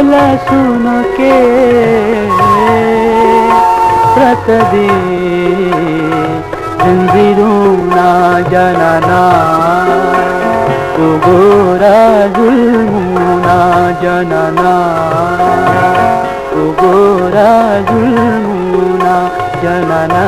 भला सुन के प्रतदे जंजीरों जनाना गोरा जुल्मुना जनाना गोरा जुल्मुना जनाना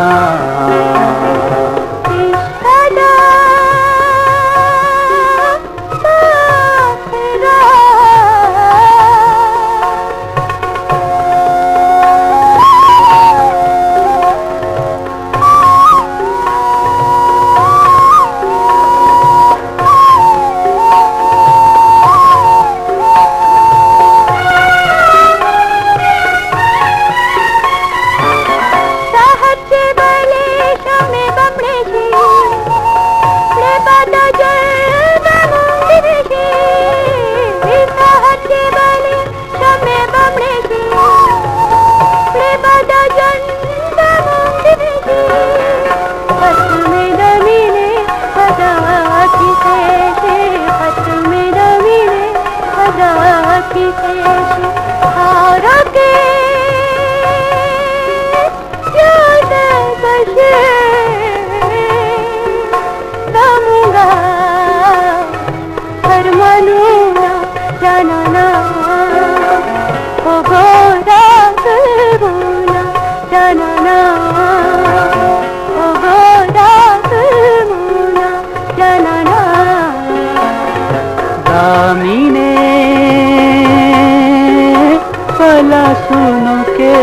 भला सुन के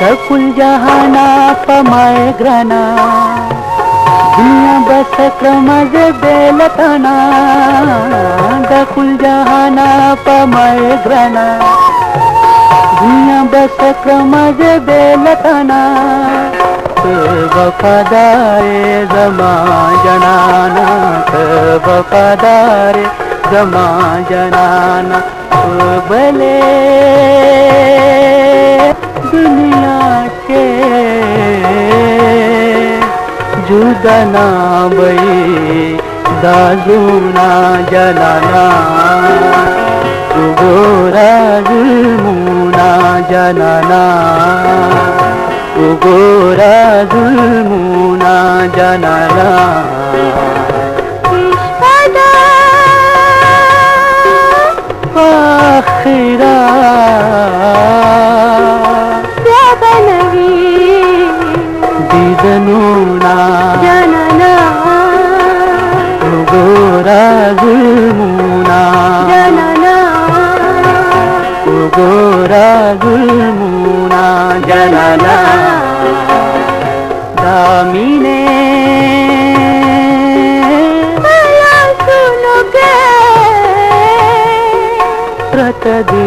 दकुल जहाना पमाए ग्रना दुनिया बस क्रमज बेलतना दकुल जहाना पमाए ग्रना दुनिया बस क्रमज बेलतना वफादारे जमा जनाना वफादारे जमा जनाना भले दुनिया के जुदना बई दाजुना जनाना गोरा जुल्मुना जनाना गोरा जुल्मुना जनाना आखिरा दीदनूना जनाना गोरा जुल्मुना जनाना गोरा जुल्मुना जनाना दामिने भला सुन के प्रतदे